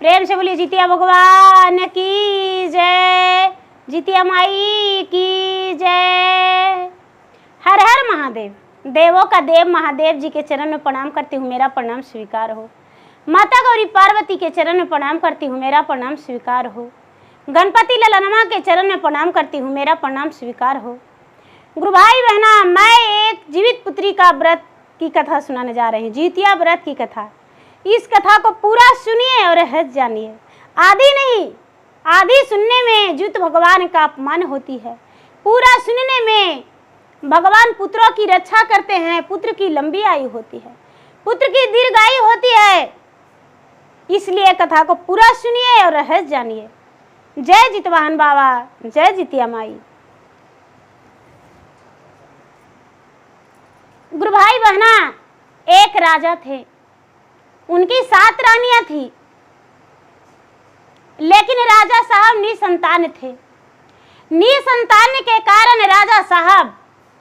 प्रेम से बोलिए जितिया भगवान की जय, जितिया माई की जय। हर हर महादेव। देवों का देव महादेव जी के चरण में प्रणाम करती हूँ, मेरा प्रणाम स्वीकार हो। माता गौरी पार्वती के चरण में प्रणाम करती हूँ, मेरा प्रणाम स्वीकार हो। गणपति ललनमा के चरण में प्रणाम करती हूँ, मेरा प्रणाम स्वीकार हो। गुरु भाई बहना, मैं एक जीवित पुत्री का व्रत की कथा सुनाने जा रही हूँ, जितिया व्रत की कथा। इस कथा को पूरा सुनिए और हंस जानिए। आधी नहीं, आधी सुनने में जुत भगवान का अपमान होती है, पूरा सुनने में भगवान पुत्रों की रक्षा करते हैं, पुत्र की लंबी आयु होती है, पुत्र की दीर्घायु होती है। इसलिए कथा को पूरा सुनिए और हंस जानिए। जय जितवाहन बाबा, जय जितिया माई। गुरु भाई बहना, एक राजा थे, उनकी 7 रानियां थी, लेकिन राजा साहब निसंतान थे। निसंतान के कारण राजा साहब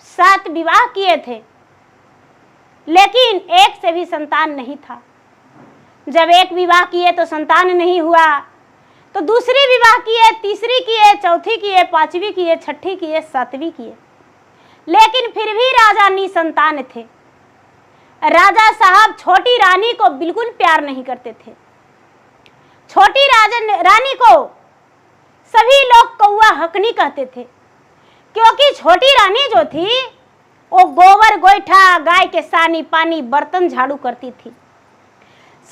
7 विवाह किए थे, लेकिन एक से भी संतान नहीं था। जब एक विवाह किए तो संतान नहीं हुआ, तो दूसरी विवाह किए, तीसरी किए, चौथी किए, 5वीं किए, 6ठी किए, 7वीं किए, लेकिन फिर भी राजा निसंतान थे। राजा साहब छोटी रानी को बिल्कुल प्यार नहीं करते थे। छोटी रानी को सभी लोग कौआ हकनी कहते थे, क्योंकि छोटी रानी जो थी वो गोबर गोईठा, गाय के सानी पानी, बर्तन झाड़ू करती थी।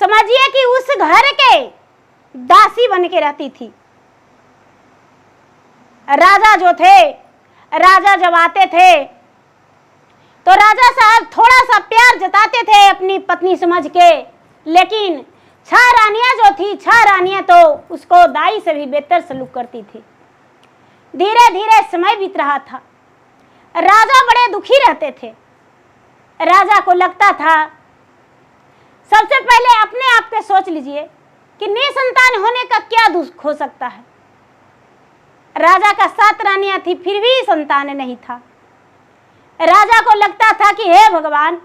समझिए कि उस घर के दासी बन के रहती थी। राजा जो थे, राजा जब आते थे तो राजा साहब थोड़ा सा प्यार जताते थे अपनी पत्नी समझ के, लेकिन 6 रानियां जो थी, 6 रानियां तो उसको दाई से भी बेहतर सलूक करती थी। धीरे धीरे समय बीत रहा था, राजा बड़े दुखी रहते थे। राजा को लगता था, सबसे पहले अपने आप पे सोच लीजिए कि निसंतान होने का क्या दुख हो सकता है। राजा का 7 रानियां थी, फिर भी संतान नहीं था। राजा को लगता था कि हे भगवान,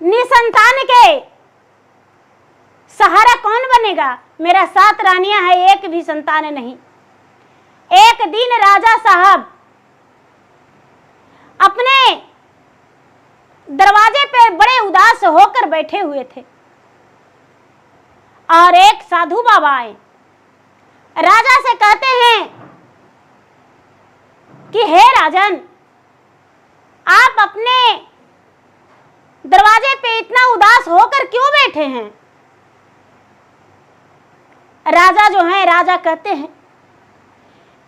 निसंतान के सहारा कौन बनेगा? मेरा 7 रानियां हैं, एक भी संतान नहीं। एक दिन राजा साहब अपने दरवाजे पे बड़े उदास होकर बैठे हुए थे और एक साधु बाबा आए। राजा से कहते हैं कि हे राजन, आप अपने दरवाजे पे इतना उदास होकर क्यों बैठे हैं? राजा जो है, राजा कहते हैं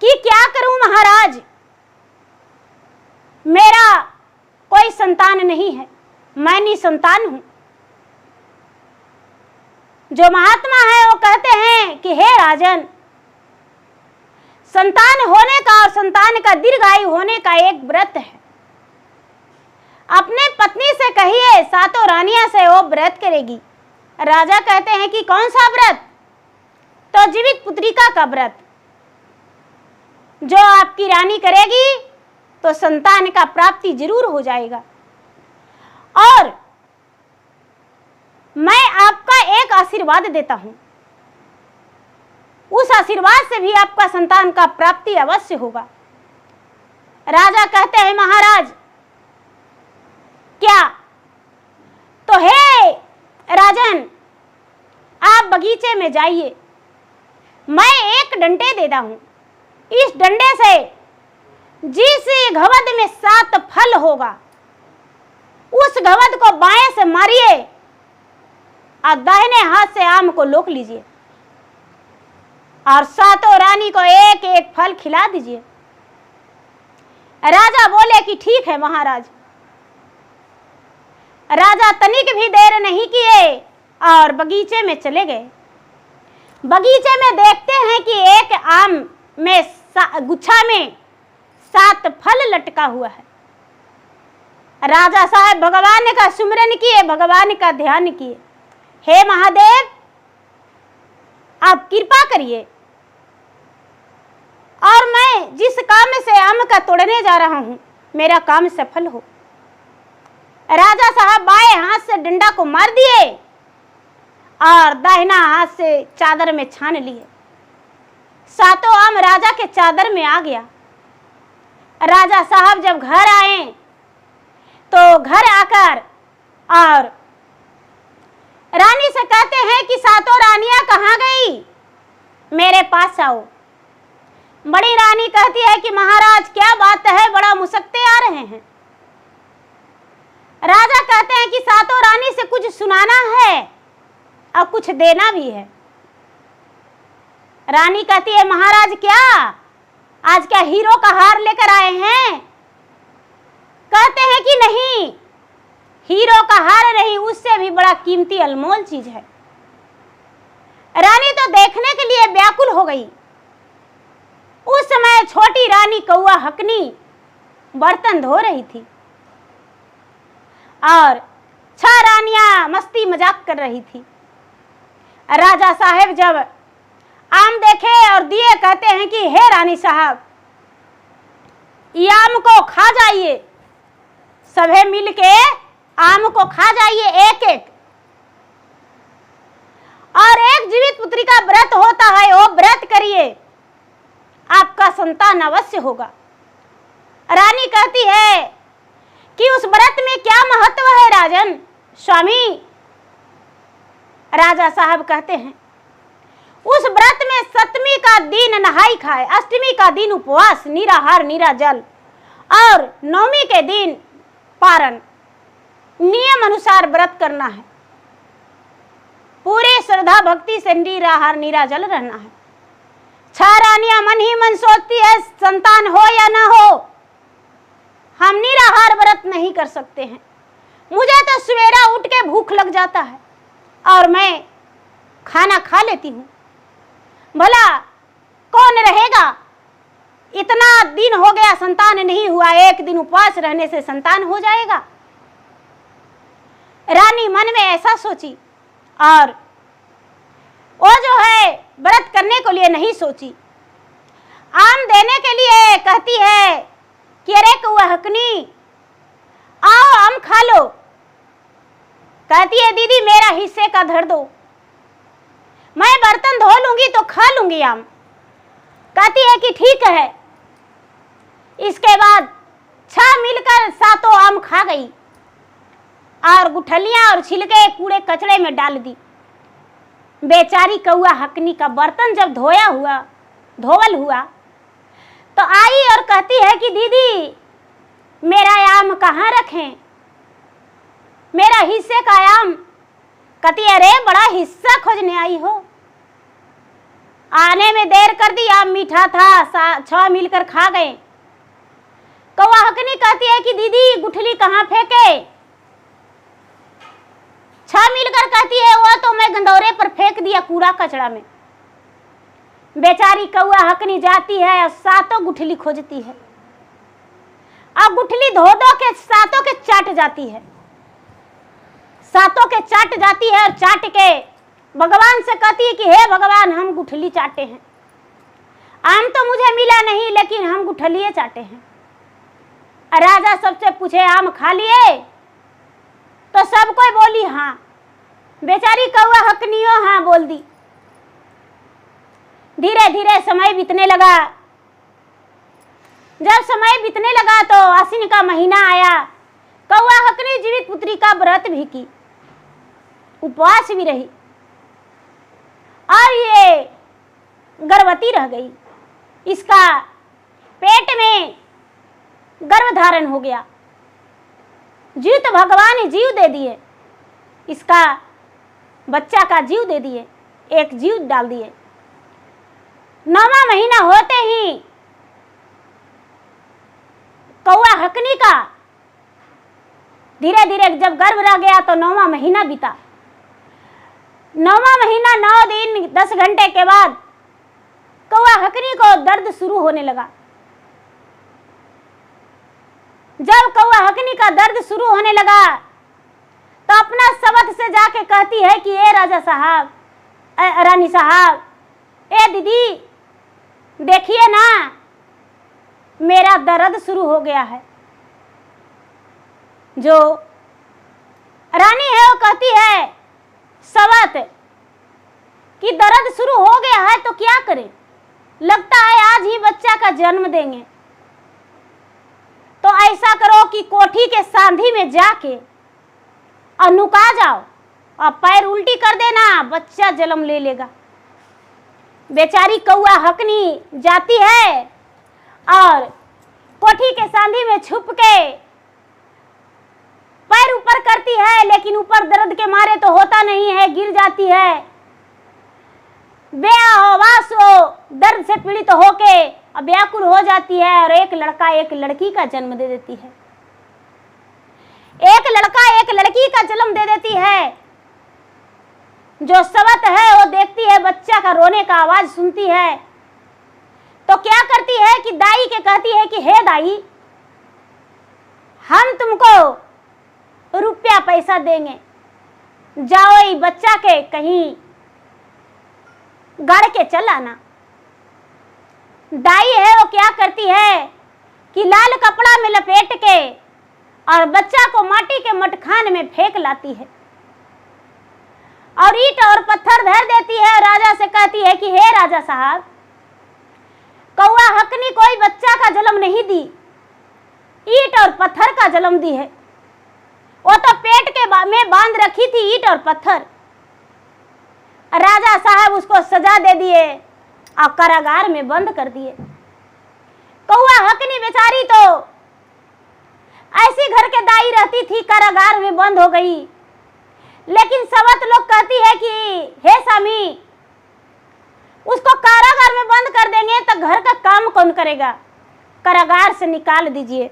कि क्या करूं महाराज, मेरा कोई संतान नहीं है, मैं निसंतान हूं। जो महात्मा है वो कहते हैं कि हे राजन, संतान होने का और संतान का दीर्घायु होने का एक व्रत है। अपने पत्नी से कहिए 7 रानियां से वो व्रत करेगी। राजा कहते हैं कि कौन सा व्रत? तो जीवित पुत्रिका का व्रत। जो आपकी रानी करेगी तो संतान का प्राप्ति जरूर हो जाएगा, और मैं आपका एक आशीर्वाद देता हूं, उस आशीर्वाद से भी आपका संतान का प्राप्ति अवश्य होगा। राजा कहते हैं महाराज क्या? तो हे राजन, आप बगीचे में जाइए, मैं एक डंडे देता हूं, इस डंडे से जिस घवद में 7 फल होगा, उस घवद को बाएं से मारिए और दाहिने हाथ से आम को लोक लीजिए और 7 रानी को एक एक फल खिला दीजिए। राजा बोले कि ठीक है महाराज। राजा तनिक भी देर नहीं किए और बगीचे में चले गए। बगीचे में देखते हैं कि एक आम में गुच्छा में 7 फल लटका हुआ है। राजा साहब भगवान का सुमिरन किए, भगवान का ध्यान किए, हे महादेव आप कृपा करिए और मैं जिस काम से आम का तोड़ने जा रहा हूं मेरा काम सफल हो। राजा साहब बाएं हाथ से डंडा को मार दिए और दाहिना हाथ से चादर में छान लिए। सातों आम राजा के चादर में आ गया। राजा साहब जब घर आए तो घर आकर और रानी से कहते हैं कि सातों रानियां कहाँ गई, मेरे पास आओ। बड़ी रानी कहती है कि महाराज क्या बात है, बड़ा मुसक्के आ रहे हैं। राजा कहते हैं कि सातों रानी से कुछ सुनाना है और कुछ देना भी है। रानी कहती है महाराज क्या, आज क्या हीरो का हार लेकर आए हैं? कहते हैं कि नहीं, हीरो का हार नहीं, उससे भी बड़ा कीमती अनमोल चीज है। रानी तो देखने के लिए व्याकुल हो गई। उस समय छोटी रानी कौआ हकनी बर्तन धो रही थी और 6 रानियां मस्ती मजाक कर रही थी। राजा साहब जब आम देखे और दिए, कहते हैं कि हे रानी साहब, ये आम को खा जाइए, सभी मिलके आम को खा जाइए एक एक। और एक जीवित पुत्री का व्रत होता है, वो व्रत करिए, आपका संतान अवश्य होगा। रानी कहती है कि उस व्रत में क्या महत्व है राजन स्वामी? राजा साहब कहते हैं उस व्रत में 7वीं का दिन नहाई खाए, 8वीं का दिन उपवास, निराहार निरा जल, और 9वीं के दिन पारण, नियम अनुसार व्रत करना है। पूरी श्रद्धा भक्ति से निराहार निरा जल रहना है। 6 रानियां मन ही मन सोचती है संतान हो या ना हो, हम निराहार व्रत नहीं कर सकते हैं। मुझे तो सवेरा उठ के भूख लग जाता है और मैं खाना खा लेती हूँ। भला कौन रहेगा? इतना दिन हो गया संतान नहीं हुआ, एक दिन उपवास रहने से संतान हो जाएगा। रानी मन में ऐसा सोची और वो जो है व्रत करने के लिए नहीं सोची। आम देने के लिए कहती है कि अरे कौआ हकनी, आओ आम खा लो। कहती है दीदी मेरा हिस्से का धर दो, मैं बर्तन धो लूंगी तो खा लूंगी आम। कहती है कि ठीक है। इसके बाद 6 मिलकर 7 आम खा गई और गुठलियां और छिलके कूड़े कचड़े में डाल दी। बेचारी कौआ हकनी का बर्तन जब धोवल हुआ तो आई और कहती है कि दीदी मेरा आम कहाँ रखें, मेरा हिस्से का आम। कहती है अरे बड़ा हिस्सा खोजने आई हो, आने में देर कर दी, आम मीठा था, 6 मिलकर खा गए। कौआ हकनी कहती है कि दीदी गुठली कहाँ फेंके? 6 मिलकर कहती है वो तो मैं गंदौरे पर फेंक दिया कूड़ा कचड़ा में। बेचारी कौआ हकनी जाती है और 7 गुठली खोजती है। अब गुठली धो के 7 के चाट जाती है, 7 के चाट जाती है और चाट के भगवान से कहती है कि हे भगवान हम गुठली चाटे हैं, आम तो मुझे मिला नहीं लेकिन हम गुठलिए चाटे हैं। राजा सबसे पूछे आम खा लिए? तो सब कोई बोली हाँ। बेचारी कौआ हकनियो हाँ बोल दी। धीरे धीरे समय बीतने लगा। जब समय बीतने लगा तो आश्विन का महीना आया। कौआ हकनी जीवित पुत्री का व्रत भी की, उपवास भी रही और ये गर्भवती रह गई। इसका पेट में गर्भ धारण हो गया। जीव तो भगवान ने जीव दे दिए, इसका बच्चा का जीव दे दिए, एक जीव डाल दिए। 9वां महीना होते ही कौआ हकनी का धीरे धीरे जब गर्भ रह गया तो 9वां महीना बीता। 9वां महीना 9 दिन 10 घंटे के बाद कौआ हकनी को दर्द शुरू होने लगा। जब कौआ हकनी का दर्द शुरू होने लगा तो अपना सबद से जाके कहती है कि ए राजा साहब, रानी साहब, ए दीदी देखिए ना मेरा दर्द शुरू हो गया है। जो रानी है वो कहती है सबत कि दर्द शुरू हो गया है तो क्या करें, लगता है आज ही बच्चा का जन्म देंगे। तो ऐसा करो कि कोठी के सांधी में जाके और नुका जाओ और पैर उल्टी कर देना, बच्चा जन्म ले लेगा। बेचारी कौआ हकनी जाती है और कोठी के सांधी में छुप के पैर ऊपर करती है, लेकिन ऊपर दर्द के मारे तो होता नहीं है, गिर जाती है। बेआवाज़ दर्द से पीड़ित होके व्याकुल हो जाती है और एक लड़का एक लड़की का जन्म दे देती है। एक लड़का एक लड़की का जन्म दे देती है। जो सवत है वो देखती है, बच्चा का रोने का आवाज सुनती है तो क्या करती है कि दाई के कहती है कि हे दाई, हम तुमको रुपया पैसा देंगे, जाओ ये बच्चा के कहीं गाड़ के चल आना। दाई है वो क्या करती है कि लाल कपड़ा में लपेट के और बच्चा को माटी के मटखान में फेंक लाती है और ईंट और पत्थर धर देती है। राजा से कहती है कि हे राजा साहब, कौआ हकनी कोई बच्चा का जन्म नहीं दी, ईंट और पत्थर का जन्म दी है। वो तो पेट के में बांध रखी थी ईंट और पत्थर। राजा साहब उसको सजा दे दिए और कारागार में बंद कर दिए। कौआ हकनी बेचारी तो ऐसी घर के दाई रहती थी, कारागार में बंद हो गई। लेकिन सवत लोग कहती है कि हे स्वामी, उसको कारागार में बंद कर देंगे तो घर का काम कौन करेगा, कारागार से निकाल दीजिए,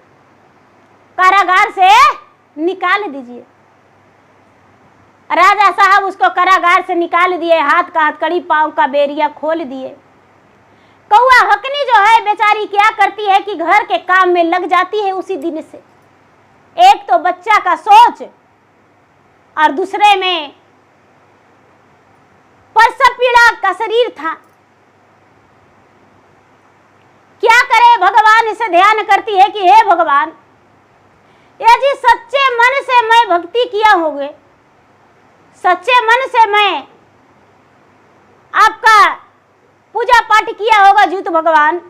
कारागार से निकाल दीजिए। राजा साहब उसको कारागार से निकाल दिए, हाथ का हथकड़ी पांव का बेरिया खोल दिए। कौआ हकनी जो है बेचारी क्या करती है कि घर के काम में लग जाती है उसी दिन से। एक तो बच्चा का सोच और दूसरे में प्रसव पीड़ा का शरीर था। क्या करे भगवान, इसे ध्यान करती है कि हे भगवान, यदि सच्चे मन से मैं भक्ति किया होगे, सच्चे मन से मैं आपका पूजा पाठ किया होगा, जीवित भगवान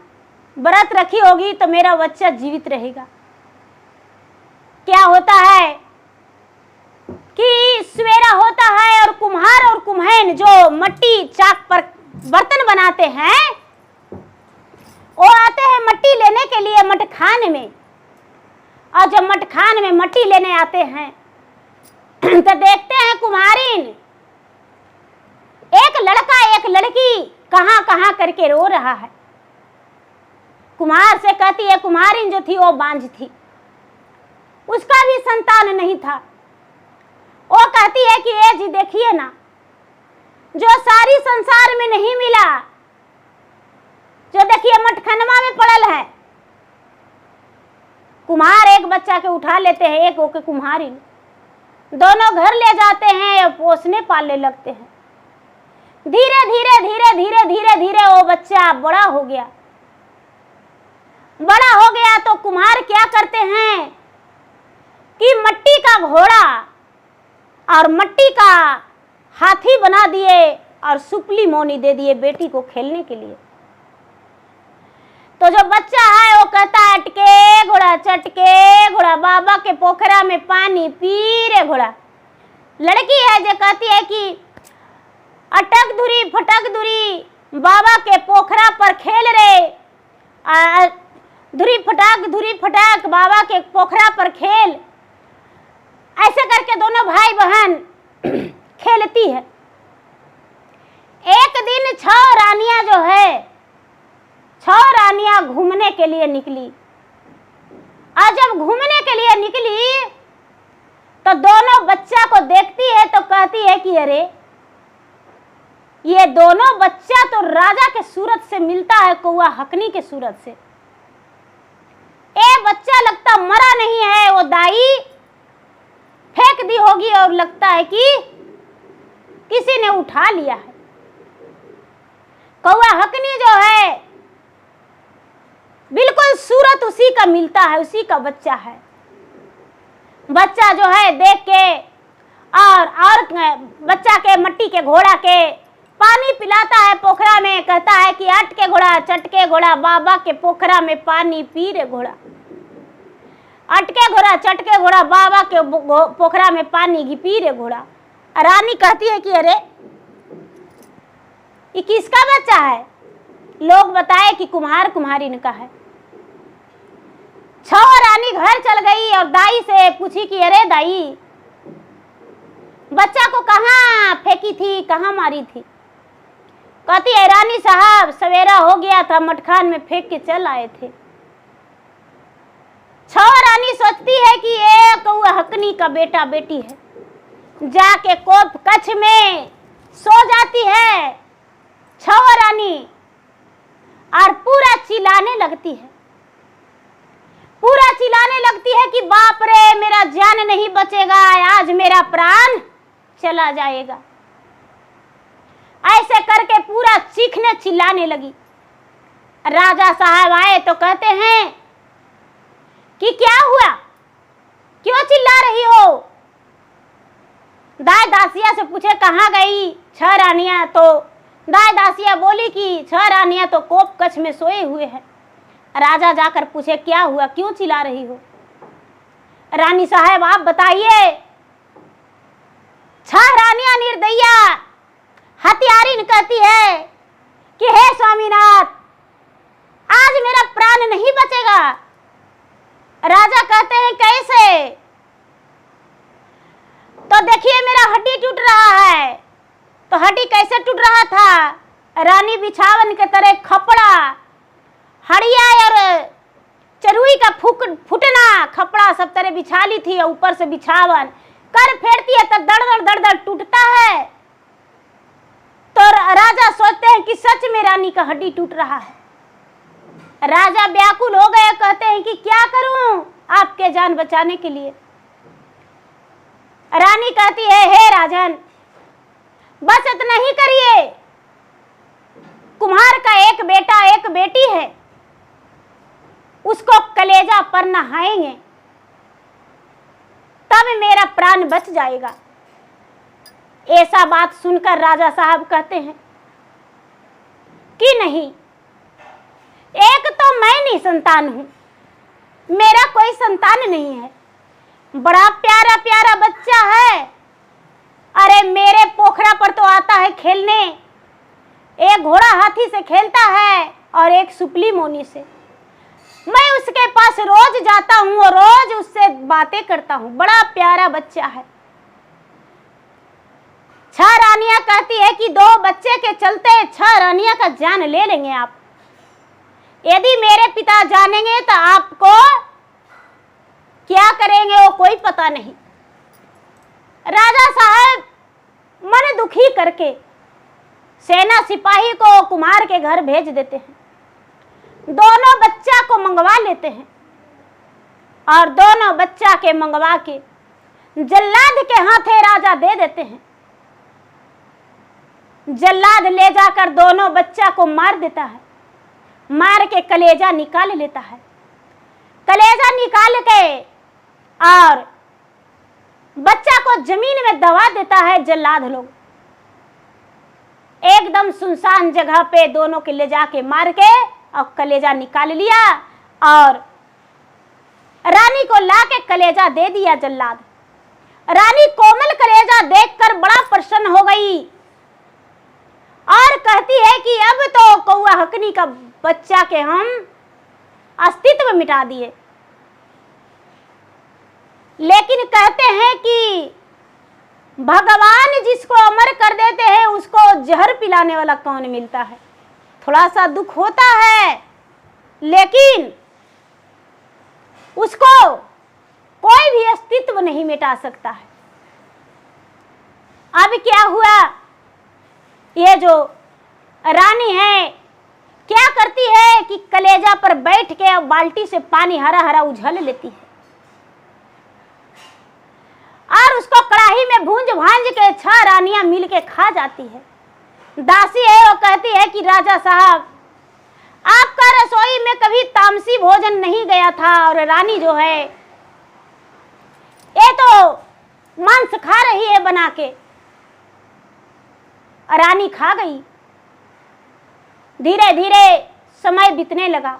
व्रत रखी होगी तो मेरा बच्चा जीवित रहेगा। क्या होता है कि सवेरा होता है और कुम्हार और कुम्हैन जो मट्टी चाक पर बर्तन बनाते हैं वो आते हैं मट्टी लेने के लिए मटखान में। और जब मटखान में मट्टी लेने आते हैं तो देखते हैं कुम्हारिन, एक लड़का एक लड़की कहां कहां करके रो रहा है। कुम्हार से कहती है, कुम्हारिन जो थी वो बांझ थी, उसका भी संतान नहीं था। वो कहती है कि ये जी देखिए ना, जो सारी संसार में नहीं मिला, जो देखिए मटखनवा में पड़ल है। कुम्हार एक बच्चा के उठा लेते हैं, एक होके कुम्हारिन दोनों घर ले जाते हैं और पोसने पालने लगते हैं। धीरे धीरे धीरे धीरे धीरे धीरे वो बच्चा बड़ा हो गया। बड़ा हो गया तो कुम्हार क्या करते हैं कि मट्टी का घोड़ा और मट्टी का हाथी बना दिए और सुपली मोनी दे दिए बेटी को खेलने के लिए। तो जो बच्चा है वो कहता है अटके घोड़ा चटके घोड़ा, बाबा के पोखरा में पानी पी रे घोड़ा। लड़की है जो कहती है कि अटक धुरी फटक धुरी, बाबा के पोखरा पर खेल रे, धुरी फटक बाबा के पोखरा पर खेल। ऐसे करके दोनों भाई बहन खेलती है। एक दिन 6 रानियां जो है, 6 रानियां घूमने के लिए निकली। और जब घूमने के लिए निकली तो दोनों बच्चा को देखती है तो कहती है कि अरे ये दोनों बच्चा तो राजा के सूरत से मिलता है, कौआ हकनी के सूरत से। ए बच्चा लगता मरा नहीं है, वो दाई फेंक दी होगी और लगता है कि किसी ने उठा लिया है। कौआ हकनी जो है बिल्कुल सूरत उसी का मिलता है, उसी का बच्चा है। बच्चा जो है देख के और बच्चा के मट्टी के घोड़ा के पानी पिलाता है पोखरा में, कहता है कि अट के घोड़ा चट के घोड़ा, बाबा के पोखरा में पानी पी रे घोड़ा। अट के घोड़ा चट के घोड़ा, बाबा के पोखरा में पानी पी रे घोड़ा। रानी कहती है कि अरे ये किसका बच्चा है? लोग बताए कि कुम्हार कुम्हारिन का है। छह रानी घर चल गई और दाई से पूछी कि अरे दाई, बच्चा को कहाँ फेंकी थी, कहाँ मारी थी? कहती है रानी साहब सवेरा हो गया था, मटखान में फेंक के चल आए थे। छह रानी सोचती है कि ये कौआ हकनी का बेटा बेटी है, जाके कोप कच्छ में सो जाती है छह रानी और पूरा चिल्लाने लगती है, पूरा चिल्लाने लगती है कि बाप रे मेरा जान नहीं बचेगा, आज मेरा प्राण चला जाएगा। ऐसे करके पूरा चीखने चिल्लाने लगी। राजा साहब आए तो कहते हैं कि क्या हुआ, क्यों चिल्ला रही हो? दाई दासिया से पूछे कहाँ गई छह रानियां, तो दाई दासिया बोली कि छह रानियां तो कोप कच्छ में सोए हुए हैं। राजा जाकर पूछे क्या हुआ, क्यों चिल्ला रही हो? रानी साहब आप बताइए। छह रानियां निर्दयिया हत्यारिन कहती है कि हे स्वामीनाथ आज मेरा प्राण नहीं बचेगा। राजा कहते हैं कैसे? तो देखिए मेरा हड्डी टूट रहा है। तो हड्डी कैसे टूट रहा था? रानी बिछावन के तरह खपड़ा, हड़िया और चरुई का फुटना खपड़ा सब तरह बिछा ली थी और ऊपर से बिछावन कर फेरती है तो दड़ दड़ टूटता है। तो राजा सोचते हैं कि सच में रानी का हड्डी टूट रहा है। राजा व्याकुल हो गए, कहते हैं कि क्या करूं आपके जान बचाने के लिए? रानी कहती है हे राजन बस इतना ही करिए, कुम्हार का एक बेटा एक बेटी है, उसको कलेजा पर नहाएंगे तब मेरा प्राण बच जाएगा। ऐसा बात सुनकर राजा साहब कहते हैं कि नहीं, एक तो मैं नहीं संतान हूं, मेरा कोई संतान नहीं है, बड़ा प्यारा प्यारा बच्चा है। अरे मेरे पोखरा पर तो आता है खेलने, एक घोड़ा हाथी से खेलता है और एक सुपली मोनी से। मैं उसके पास रोज जाता हूं और रोज उससे बातें करता हूं, बड़ा प्यारा बच्चा है। छह रानियां कहती है कि दो बच्चे के चलते छह रानियां का जान ले लेंगे आप। यदि मेरे पिता जानेंगे तो आपको क्या करेंगे वो कोई पता नहीं। राजा साहब मन दुखी करके सेना सिपाही को कुम्हार के घर भेज देते हैं, दोनों बच्चा को मंगवा लेते हैं और दोनों बच्चा के मंगवा के जल्लाद के हाथे राजा दे देते हैं। जल्लाद ले जाकर दोनों बच्चा को मार देता है, मार के कलेजा निकाल लेता है। कलेजा निकाल के और बच्चा को जमीन में दबा देता है जल्लाद लोग। एकदम सुनसान जगह पे दोनों के ले जाके मार के और कलेजा निकाल लिया और रानी को लाके कलेजा दे दिया जल्लाद। रानी कोमल कलेजा देखकर बड़ा प्रसन्न हो गई और कहती है कि अब तो कौआ हकनी का बच्चा के हम अस्तित्व मिटा दिए। लेकिन कहते हैं कि भगवान जिसको अमर कर देते हैं उसको जहर पिलाने वाला कौन मिलता है। थोड़ा सा दुख होता है लेकिन उसको कोई भी अस्तित्व नहीं मिटा सकता है। अब क्या हुआ, ये जो रानी है क्या करती है कि कलेजा पर बैठ के बाल्टी से पानी हरा हरा उझल लेती है और उसको कढ़ाई में भूंज भांज के छह रानियां मिल के खा जाती है। दासी है वो कहती है कि राजा साहब आपका रसोई में कभी तामसी भोजन नहीं गया था और रानी जो है ये तो मांस खा रही है बना के। रानी खा गई। धीरे धीरे समय बीतने लगा।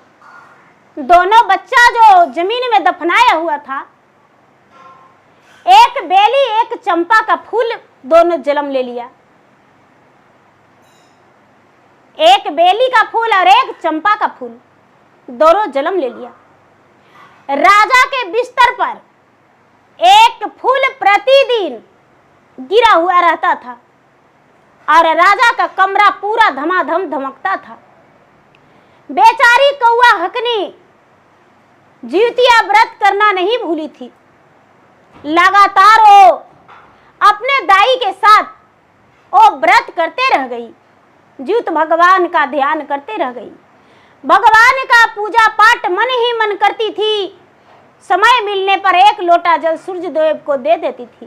दोनों बच्चा जो जमीन में दफनाया हुआ था, एक बेली एक चंपा का फूल दोनों जन्म ले लिया। एक बेली का फूल और एक चंपा का फूल दोनों जन्म ले लिया। राजा के बिस्तर पर एक फूल प्रतिदिन गिरा हुआ रहता था और राजा का कमरा पूरा धमाधम धमकता था। बेचारी कौआ हकनी जीवतिया व्रत करना नहीं भूली थी। लगातार वो अपने दाई के साथ वो व्रत करते रह गई। जीवित भगवान का ध्यान करते रह गई। भगवान का पूजा पाठ मन ही मन करती थी। समय मिलने पर एक लोटा जल सूर्य देव को दे देती थी,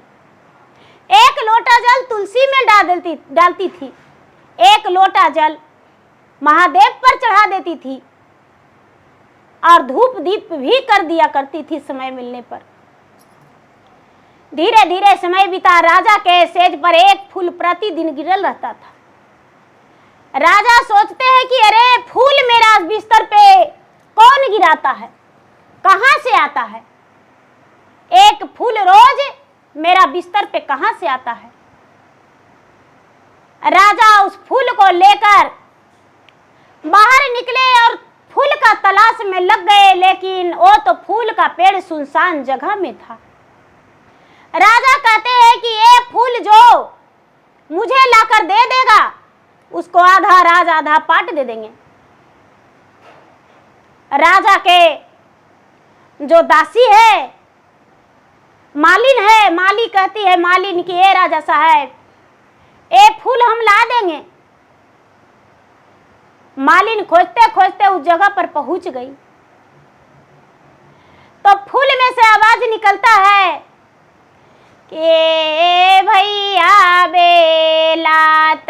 एक लोटा जल तुलसी में डालती थी, एक लोटा जल महादेव पर चढ़ा देती थी और धूप दीप भी कर दिया करती थी समय मिलने पर। धीरे धीरे समय बीता। राजा के सेज पर एक फूल प्रतिदिन गिरल रहता था। राजा सोचते हैं कि अरे फूल मेरा बिस्तर पे कौन गिराता है, कहां से आता है? एक फूल रोज मेरा बिस्तर पे कहां से आता है? राजा उस फूल को लेकर बाहर निकले और फूल का तलाश में लग गए, लेकिन वो तो फूल का पेड़ सुनसान जगह में था। राजा कहते हैं कि ये फूल जो मुझे लाकर दे देगा उसको आधा राज आधा पाट दे देंगे। राजा के जो दासी है, मालिन है, माली कहती है मालिन की ए राजा साहब ए फूल हम ला देंगे। मालिन खोजते खोजते उस जगह पर पहुंच गई तो फूल में से आवाज निकलता है कि भैया बेलात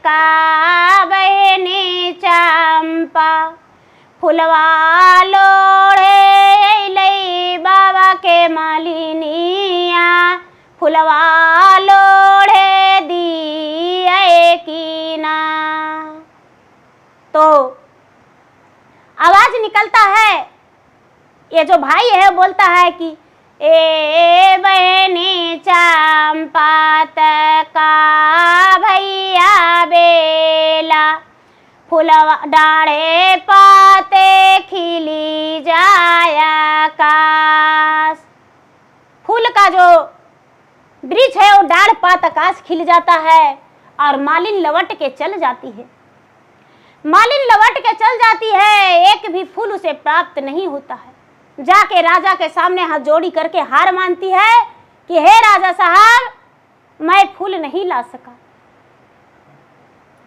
का बहनी चंपा फुलवा लोढ़े लई बाबा के मालिनिया फुलवा लोढ़े दिए कीना। तो आवाज निकलता है, ये जो भाई है बोलता है कि ए बहनी चंपात का भैया बेला फूलवा डाढ़े पाते खिली जाया काश। फूल का जो वृक्ष है वो डाढ़ पात आकाश खिल जाता है और मालिन लवट के चल जाती है। मालिन लवट के चल जाती है, एक भी फूल उसे प्राप्त नहीं होता है। जाके राजा के सामने हाथ जोड़ी करके हार मानती है कि हे राजा साहब मैं फूल नहीं ला सका।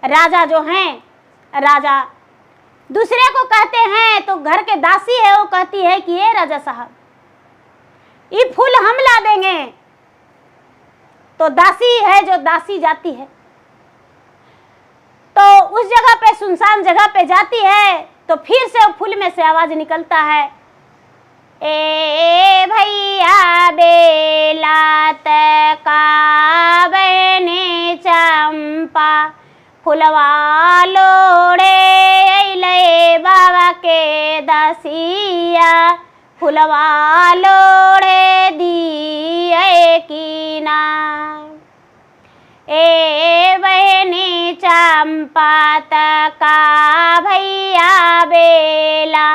राजा जो हैं, राजा दूसरे को कहते हैं तो घर के दासी है वो कहती है कि हे राजा साहब ये फूल हम ला देंगे। तो दासी है जो दासी जाती है तो उस जगह पे सुनसान जगह पे जाती है तो फिर से फूल में से आवाज निकलता है ए भैया बेलात का बहनी चंपा फुलवा लोढ़े ले बाबा के दासिया फुलवा लोढ़े दिए कीना। ए बहनी चंपात का भैया बेला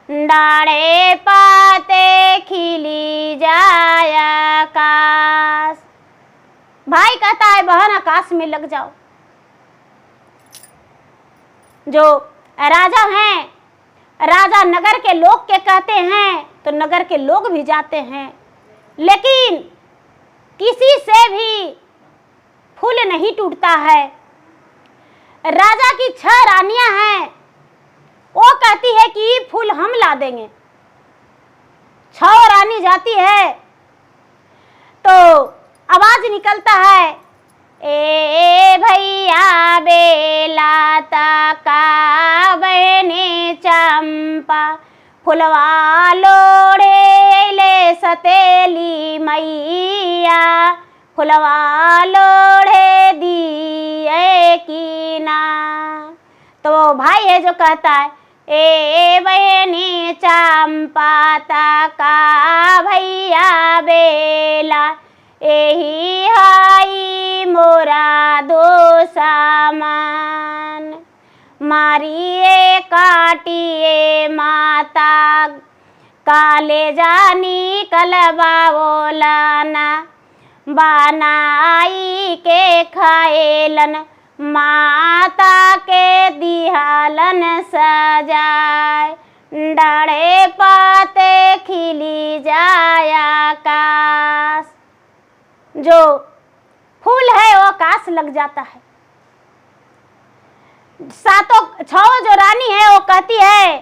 डाढ़े पाते खिली जाया आकाश। भाई कहता है बहन आकाश में लग जाओ। जो राजा हैं, राजा नगर के लोग के कहते हैं तो नगर के लोग भी जाते हैं, लेकिन किसी से भी फूल नहीं टूटता है। राजा की 6 रानियां हैं, वो कहती है कि फूल हम ला देंगे। 6 रानी जाती है तो आवाज निकलता है ए भैया बेलाता का बहनी चंपा फुलवा लोढ़े ले सतेली मैया फुलवा लोढ़े दी है की ना। तो वो भाई है जो कहता है, ए बहनी चंपाता का भैया बेला, एही हाई मोरा दो सामान। मारिए काटिए माता काले जानी कलबा बोलाना, बनाई के खाएलन माता के दिहालन सजाए, डरे पाते खिली जाया आकाश। जो फूल है वो आकाश लग जाता है। सातों छो जो रानी है वो कहती है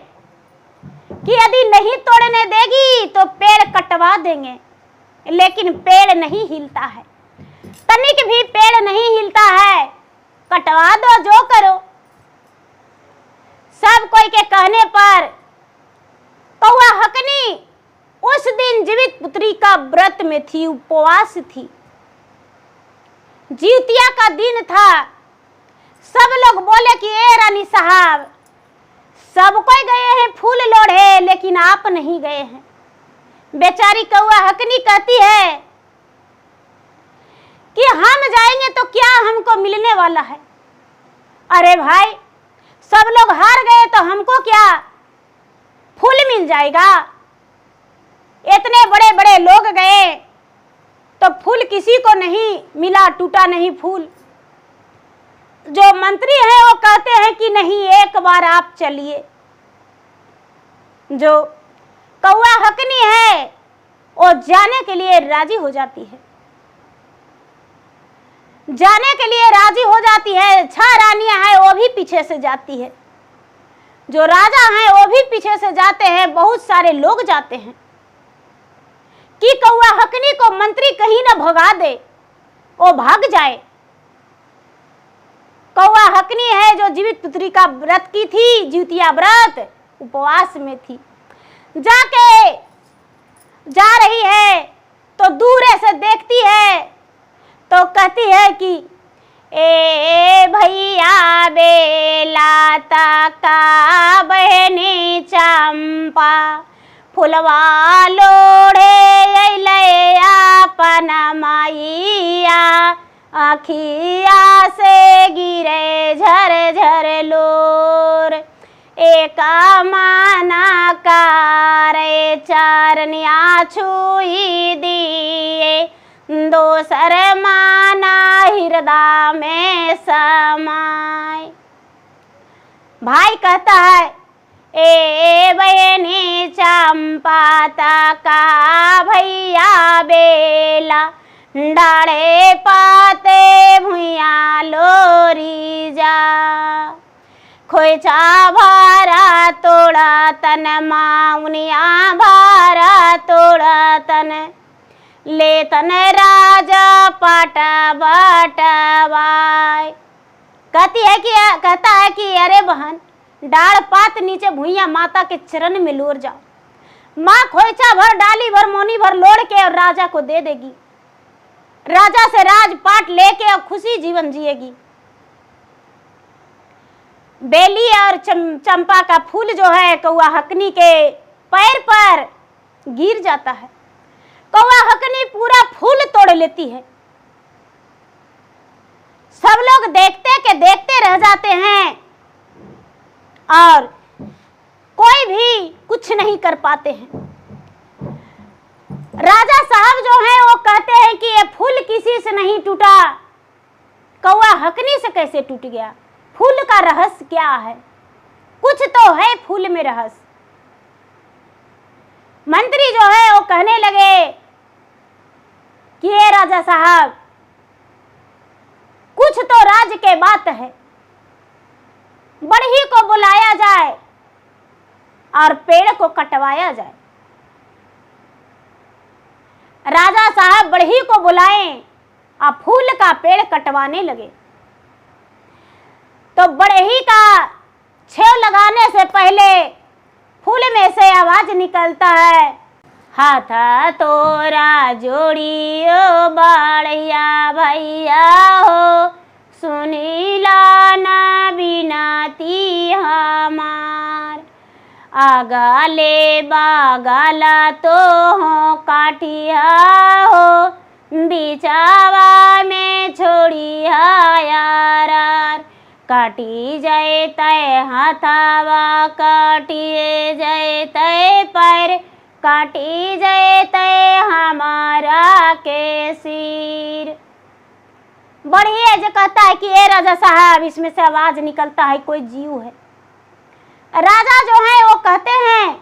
कि यदि नहीं तोड़ने देगी तो पेड़ कटवा देंगे, लेकिन पेड़ नहीं हिलता है, तनिक भी पेड़ नहीं हिलता है, कटवा दो जो करो। सब कोई के कहने पर कौआ हकनी उस दिन जीवित पुत्री का व्रत में थी, उपवास थी, जिउतिया का दिन था। सब लोग बोले कि ए रानी साहब, सब कोई गए हैं फूल लोढ़े, लेकिन आप नहीं गए हैं। बेचारी कौआ हकनी कहती है कि हम जाएंगे तो क्या हमको मिलने वाला है। अरे भाई, सब लोग हार गए तो हमको क्या फूल मिल जाएगा। इतने बड़े बड़े लोग गए तो फूल किसी को नहीं मिला, टूटा नहीं फूल। जो मंत्री हैं वो कहते हैं कि नहीं, एक बार आप चलिए। जो कौआ हकनी है वो जाने के लिए राजी हो जाती है, जाने के लिए राजी हो जाती है। 6 रानियां हैं वो भी पीछे से जाती है, जो राजा हैं वो भी पीछे से जाते हैं, बहुत सारे लोग जाते हैं कि कौआ हकनी को मंत्री कहीं न भगा दे, वो भाग जाए। कौआ हकनी है जो जीवित पुत्री का व्रत की थी, जिउतिया व्रत, उपवास में थी। जाके जा रही है तो दूर से देखती है तो कहती है कि ए भैया बेला का बहनी चंपा, फुलवा लोढ़े अइले आपन माइया, आखिया से गिरे झर झर लोर, एक माना कारे चरनिया छुई दिए, दोसर माना हृदय में समाय। भाई कहता है, ए बहनी चंपाता का भैया बेला, डाढ़े पाते भुइया लोरी जा, खोइचा भारा तोड़ा तन माउनिया भारा तोड़ा तन, ले तन राजा पाटा बाटवाय। कहता है कि अरे बहन, डाढ़ पात नीचे भुइया माता के चरण में लोर जाओ। माँ खोइचा भर डाली भर मोनी भर लोड़ के और राजा को दे देगी, राजा से राजपाट लेके अब खुशी जीवन जिएगी। बेली और चंपा का फूल जो है कौआ हकनी के पैर पर गिर जाता है। कौआ हकनी पूरा फूल तोड़ लेती है। सब लोग देखते के देखते रह जाते हैं और कोई भी कुछ नहीं कर पाते हैं। राजा साहब जो हैं वो कहते हैं कि ये फूल किसी से नहीं टूटा, कौआ हकनी से कैसे टूट गया। फूल का रहस्य क्या है? कुछ तो है फूल में रहस्य। मंत्री जो है वो कहने लगे कि ये राजा साहब, कुछ तो राज के बात है, बढ़ई को बुलाया जाए और पेड़ को कटवाया जाए। राजा साहब बढ़ई को बुलाएं और फूल का पेड़ कटवाने लगे। तो बढ़ई का छेव लगाने से पहले फूल में से आवाज निकलता है, हाथा तोरा जोड़ियो बाड़िया भैया हो, सुनीला ना बिनती हमार। आगले बागला तो हो काटिया हो, बिचावा में छोड़िया यार। काटी जाए तय हाथावा, काटिए जाए तय पैर, काटी जाए तय हमारा के सिर। बढ़िया जो कहता है कि ए राजा साहब, इसमें से आवाज निकलता है कोई जीव है। राजा जो है वो कहते हैं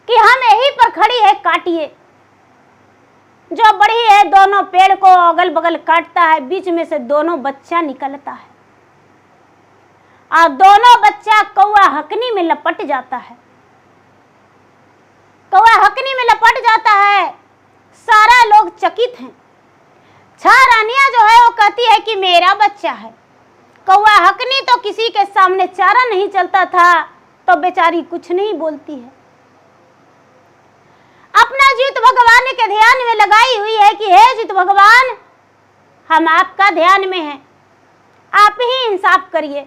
कि हम यहीं पर खड़ी है, काटिए। जो बड़ी है दोनों पेड़ को अगल बगल काटता है, बीच में से दोनों बच्चा निकलता है और दोनों बच्चा कौआ हकनी में लपट जाता है। कौआ हकनी में लपट जाता है, सारा लोग चकित हैं। 6 रानियां जो है वो कहती है कि मेरा बच्चा है। कौआ हकनी तो किसी के सामने चारा नहीं चलता था, तो बेचारी कुछ नहीं बोलती है। अपना जीत भगवान के ध्यान में लगाई हुई है कि हे जीत भगवान, हम आपका ध्यान में हैं, आप ही इंसाफ करिए।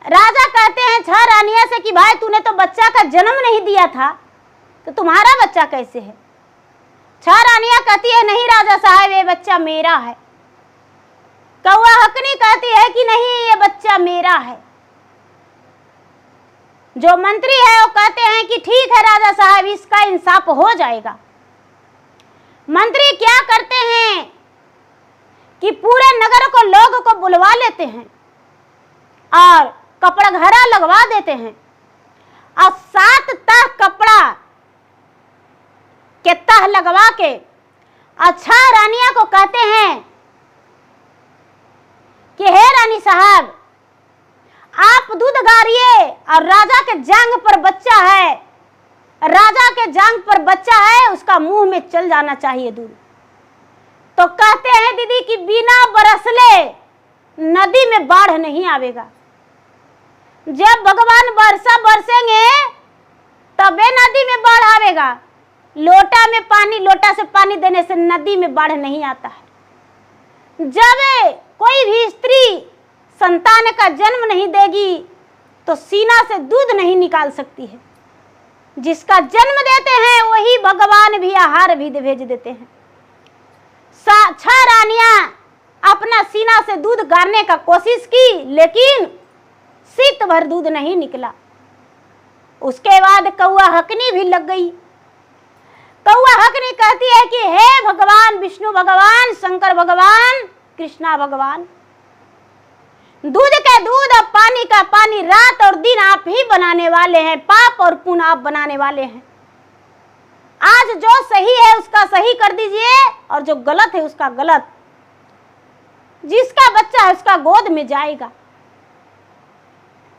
राजा कहते हैं 6 रानियां से कि भाई तूने तो बच्चा का जन्म नहीं दिया था, तो तुम्हारा बच्चा कैसे है? 6 रानियां कहती है नहीं राजा साहब, ये बच्चा मेरा है। कौआ हकनी कहती है कि नहीं, ये बच्चा मेरा है। जो मंत्री है वो कहते हैं कि ठीक है राजा साहब, इसका इंसाफ हो जाएगा। मंत्री क्या करते हैं कि पूरे नगर को लोग को बुलवा लेते हैं और कपड़ा घरा लगवा देते हैं और 7 तह कपड़ा के तह लगवा के और 6 रानियां को कहते हैं कि हे रानी साहब, आप दूध गारिए और राजा के जांग पर बच्चा है, राजा के जांग पर बच्चा है, उसका मुंह में चल जाना चाहिए दूध। तो कहते हैं दीदी कि बिना बरसले नदी में बाढ़ नहीं आवेगा। जब भगवान वर्षा बरसेंगे तबे नदी में बाढ़ आवेगा। लोटा में पानी, लोटा से पानी देने से नदी में बाढ़ नहीं आता है। जब कोई भी स्त्री संतान का जन्म नहीं देगी तो सीना से दूध नहीं निकाल सकती है। जिसका जन्म देते हैं वही भगवान भी आहार भी भेज देते हैं। 6 रानियां अपना सीना से दूध गारने का कोशिश की, लेकिन सीत भर दूध नहीं निकला। उसके बाद कौआ हकनी भी लग गई। कौआ हकनी कहती है कि हे भगवान विष्णु भगवान, शंकर भगवान, कृष्णा भगवान, दूध के दूध और पानी का पानी, रात और दिन आप ही बनाने वाले हैं, पाप और पुण्य आप बनाने वाले हैं। आज जो सही है उसका सही कर दीजिए और जो गलत है उसका गलत। जिसका बच्चा है उसका गोद में जाएगा।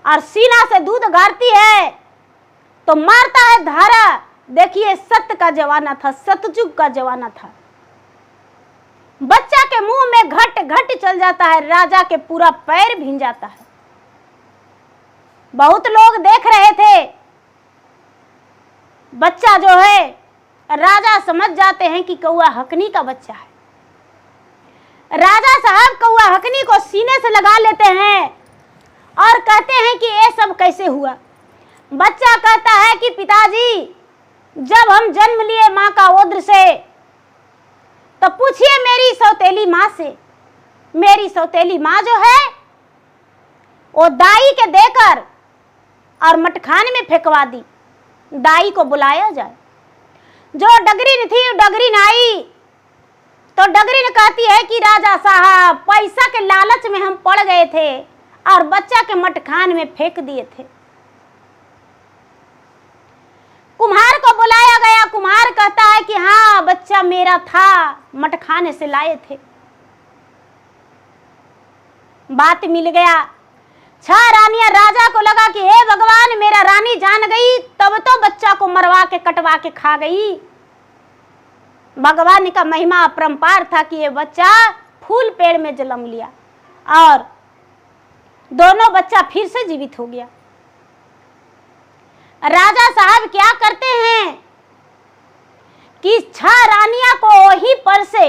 और सीना से दूध गारती है तो मारता है धारा। देखिए सत्य का जमाना था, सतयुग का जमाना था। बच्चा के मुंह में घट घट चल जाता है, राजा के पूरा पैर भींग जाता है। बहुत लोग देख रहे थे। बच्चा जो है राजा समझ जाते हैं कि कौआ हकनी का बच्चा है। राजा साहब कौआ हकनी को सीने से लगा लेते हैं और कहते हैं कि ये सब कैसे हुआ। बच्चा कहता है कि पिताजी, जब हम जन्म लिए माँ का ओद्र से, तो पूछिए मेरी सौतेली माँ से। मेरी सौतेली माँ जो है वो दाई के देकर और मटखाने में फेंकवा दी। दाई को बुलाया जाए। जो डगरीन थी डगरीन आई तो डगरीन कहती है कि राजा साहब, पैसा के लालच में हम पड़ गए थे और बच्चा के मटखान में फेंक दिए थे। कुम्हार को बुलाया गया। कुम्हार कहता है कि हाँ बच्चा मेरा था, मटखाने से लाए थे। बात मिल गया। 6 रानियां, राजा को लगा कि हे भगवान, मेरा रानी जान गई, तब तो बच्चा को मरवा के कटवा के खा गई। भगवान का महिमा अपरंपार था कि ये बच्चा फूल पेड़ में जन्म लिया और दोनों बच्चा फिर से जीवित हो गया। राजा साहब क्या करते हैं कि 6 रानियां को वहीं पर से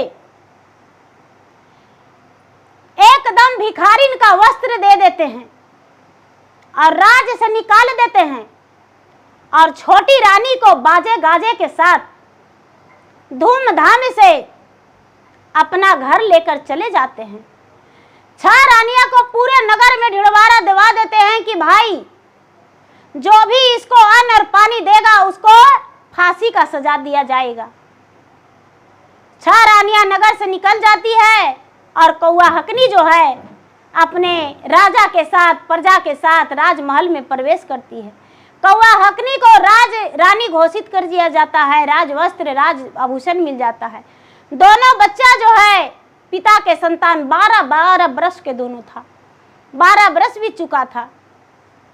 भिखारिन का वस्त्र दे देते हैं और राज से निकाल देते हैं और छोटी रानी को बाजे गाजे के साथ धूमधाम से अपना घर लेकर चले जाते हैं। 6 रानियां को पूरे नगर में ढिढवारा दिवा देते हैं कि भाई जो भी इसको अन्न और पानी देगा उसको फांसी का सजा दिया जाएगा। 6 रानियां नगर से निकल जाती है और कौआ हकनी जो है अपने राजा के साथ, प्रजा के साथ राजमहल में प्रवेश करती है। कौआ हकनी को राज रानी घोषित कर दिया जाता है, राज वस्त्र, राज आभूषण मिल जाता है। दोनों बच्चा जो है पिता के संतान 12 वर्ष के दोनों था, 12 वर्ष बीत चुका था।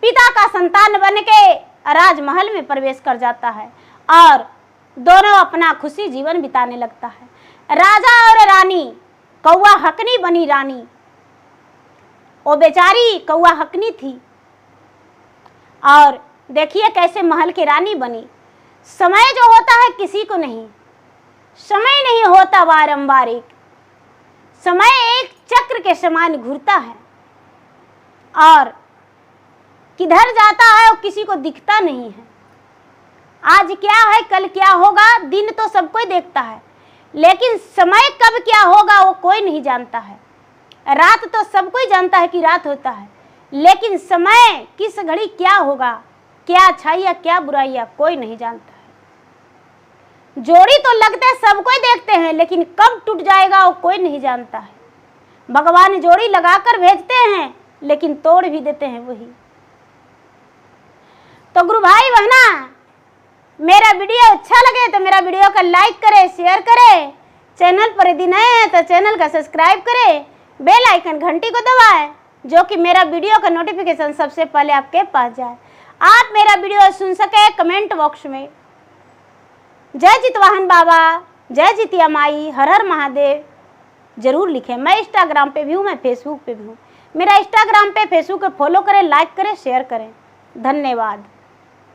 पिता का संतान बन के राजमहल में प्रवेश कर जाता है और दोनों अपना खुशी जीवन बिताने लगता है। राजा और रानी, कौआ हकनी बनी रानी। वो बेचारी कौआ हकनी थी और देखिए कैसे महल की रानी बनी। समय जो होता है किसी को नहीं, समय नहीं होता बारंबार, एक समय एक चक्र के समान घूरता है और किधर जाता है वो किसी को दिखता नहीं है। आज क्या है कल क्या होगा, दिन तो सब कोई देखता है, लेकिन समय कब क्या होगा वो कोई नहीं जानता है। रात तो सब कोई जानता है कि रात होता है, लेकिन समय किस घड़ी क्या होगा, क्या अच्छाई क्या बुराई कोई नहीं जानता है। जोड़ी तो लगते सब कोई देखते हैं, लेकिन कब टूट जाएगा वो कोई नहीं जानता है। भगवान जोड़ी लगाकर भेजते हैं लेकिन तोड़ भी देते हैं वही। तो गुरु भाई बहना, मेरा वीडियो अच्छा लगे तो मेरा वीडियो का लाइक करें, शेयर करें। चैनल पर यदि नए हैं तो चैनल का सब्सक्राइब करें, बेल आइकन घंटी को दबाएं, जो कि मेरा वीडियो का नोटिफिकेशन सबसे पहले आपके पास जाए। आप मेरा वीडियो सुन सके कमेंट बॉक्स में जय जितवाहन बाबा, जय जितिया माई, हर हर महादेव जरूर लिखें। मैं इंस्टाग्राम पे भी हूँ, मैं फेसबुक पे भी हूँ। मेरा इंस्टाग्राम पे फेसबुक पे फॉलो करें, लाइक करें, शेयर करें। धन्यवाद।